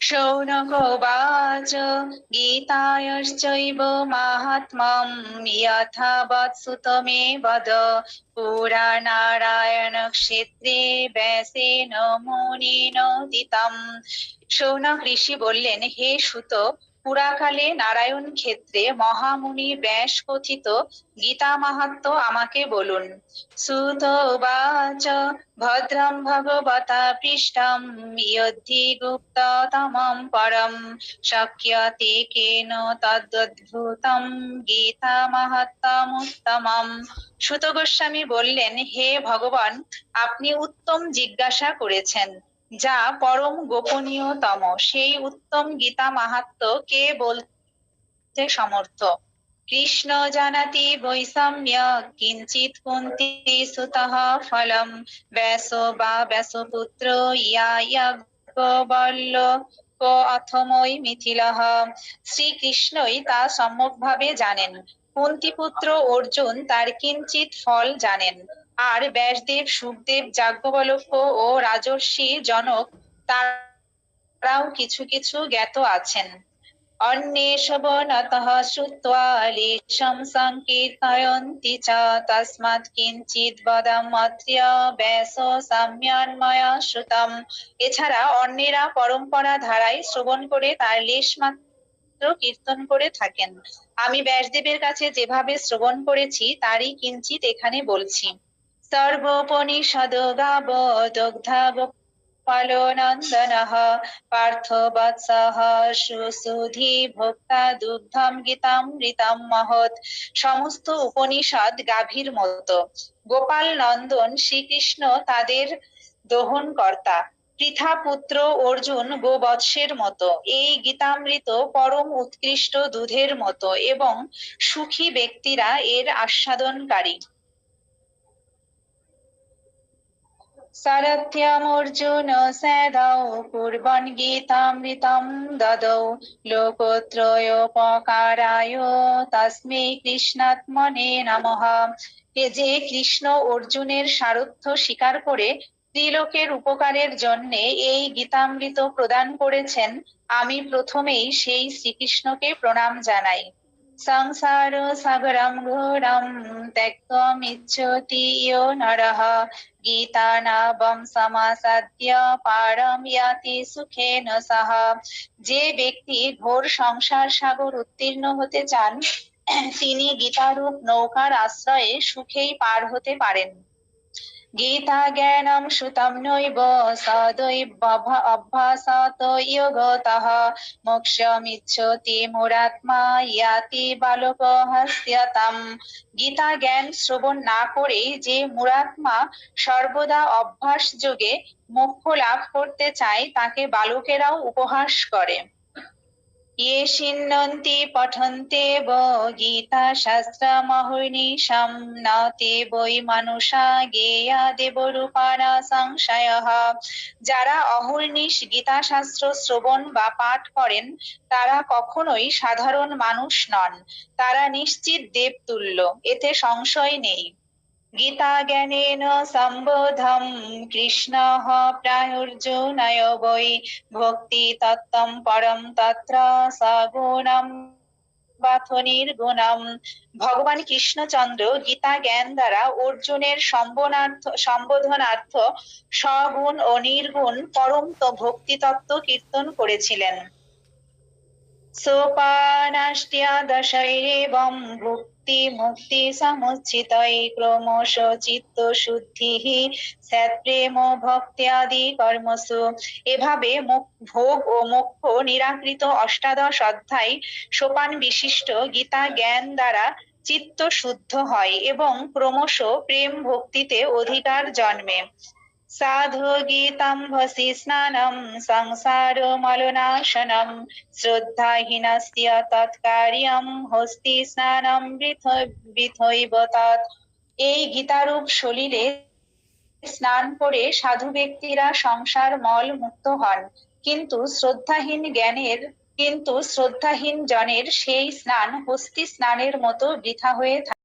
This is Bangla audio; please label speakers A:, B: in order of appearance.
A: शौनक उवाच गीतायश्चैव माहात्म्यं यथावत्सुत मे वद पुरा नारायणक्षेत्रे ব্যাসেন মুনিনোদিতম। শৌনক ঋষি বললেন, হে সুত, পুরাকালে নারায়ণ ক্ষেত্রে মহামুনি ব্যাস কথিত গীতা মাহাত্ম্য আমাকে বলুন। সুত উবাচ ভদ্রং ভগবতা পৃষ্টং ইয়দ্ধি গুপ্ততমং পরম শক্যতে কেন তদ্ভুতম গীতা মাহাত্ম্যমুত্তমম। সুত গোস্বামী বললেন, হে ভগবান, আপনি উত্তম জিজ্ঞাসা করেছেন, যা পরম গোপনীয়তম সেই উত্তম গীতা মাহাত্ম্য কে বলতে সমর্থ? কৃষ্ণ জানাতি বৈষম্য কিঞ্চিৎ কুন্তি সুতঃ ফলম ব্যাস বা ব্যাসপুত্র ইয়া ইয়াজ্ঞবল্ল অথমৈ মিথিলঃ। শ্রীকৃষ্ণই তা সম্যকভাবে জানেন। কুন্তিপুত্র অর্জুন তার কিঞ্চিৎ ফল জানেন, আর ব্যাসদেব, শুকদেব, যাজ্ঞবল্ক্য ও রাজর্ষি জনক তারাও কিছু কিছু জ্ঞাত আছেন। অন্যে শবনতঃ শ্রুত্বা লেশম সংকীর্তয়ন্তি চ তস্মাৎ কিঞ্চিৎ বদাম্যত্র ব্যাস সাম্যান্ময়া শ্রুতম। এছাড়া অন্যেরা পরম্পরা ধারায় শ্রবণ করে তার লেশ মাত্র কীর্তন করে থাকেন। আমি ব্যাসদেবের কাছে যেভাবে শ্রবণ করেছি তারই কিঞ্চিৎ এখানে বলছি। সর্বোপনিষদ গাব দগ্ধা গোপালনন্দনঃ পার্থ বৎসঃ সুসুধি ভোক্তা দুগ্ধম গীতামৃতম মহৎ। সমস্ত উপনিষদ গাভীর মতো, গোপাল নন্দন শ্রীকৃষ্ণ তাদের দোহনকর্তা, পৃথা পুত্র অর্জুন গোবৎসের মতো। এই গীতামৃত পরম উৎকৃষ্ট দুধের মতো এবং সুখী ব্যক্তিরা এর আস্বাদনকারী। सरथ्यमर्जुन सेदौ कुर्वन् गीतामृतं ददौ লোকত্রয়োপকারায় তস্मै কৃষ্ণাত্মনে নমঃ। এ যে কৃষ্ণ অর্জুনের সারথ্য স্বীকার করে ত্রিলোকের উপকারের জন্যে এই গীতামৃত প্রদান করেছেন, আমি প্রথমেই সেই শ্রীকৃষ্ণকে প্রণাম জানাই। সংসার সাগরম ঘোরম ত্যক্তমিচ্ছতি ইয়ো নরঃ গীতানাবম সমাসাদ্য পারম ইয়াতি সুখেন সহ। যে ব্যক্তি ঘোর সংসার সাগর উত্তীর্ণ হতে চান, তিনি গীতারূপ নৌকার আশ্রয়ে সুখেই পার হতে পারেন। গীতা জ্ঞানম শ্রুতম নৈব সদৈব অভ্যাসত যোগতঃ মোক্ষমিচ্ছতি মুরাত্মা ইয়াতি বালক হাস্যতাম। গীতা জ্ঞান শ্রবণ না করেই যে মুরাত্মা সর্বদা অভ্যাস যোগে মোক্ষ লাভ করতে চায়, তাকে বালকেরাও উপহাস করে। ये शिन्नन्ति पठन्त्येव गीताशास्त्रमहर्निशं न ते वै मनुषा জ্ঞেয়া দেবরূপাণা সংশয়ঃ। যারা অহর্নিশ গীতাশাস্ত্র শ্রবণ বা পাঠ করেন, তারা কখনোই সাধারণ মানুষ নন, তারা নিশ্চিত দেবতুল্য, এতে সংশয় নেই। গীতা জ্ঞানেন সম্বোধম কৃষ্ণঃ প্রায়োর্জুনায় বৈ ভক্তি তত্ত্বম পরম তত্র সগুণম বাথ নির্গুণম। ভগবান কৃষ্ণচন্দ্র গীতা জ্ঞান দ্বারা অর্জুনের সম্বোধনার্থ সগুণ ও নির্গুণ পরম ভক্তি তত্ত্ব কীর্তন করেছিলেন। সোপানাষ্ট্যাদশৈরেবং ভুক্তি মুক্তি সমুচ্চিতৈ ক্রমশ চিত্ত শুদ্ধিঃ সৎপ্রেম ভক্ত্যাদি কর্মসু। এভাবে ভোগ ও মোক্ষ নিরাকৃত অষ্টাদশ অধ্যায় সোপান বিশিষ্ট গীতা জ্ঞান দ্বারা চিত্ত শুদ্ধ হয় এবং ক্রমশ প্রেম ভক্তিতে অধিকার জন্মে। সাধু গীতাম্ভসি স্নানম সংসার মলনাশনম শ্রদ্ধাহীনস্য তৎকার্যম হস্তি স্নানম বৃথৈব তৎ। এই গীতারূপ সলিলে স্নান করে সাধু ব্যক্তিরা সংসার মল মুক্ত হন, কিন্তু শ্রদ্ধাহীন জনের সেই স্নান হস্তি স্নানের মতো বৃথা হয়ে থাকে।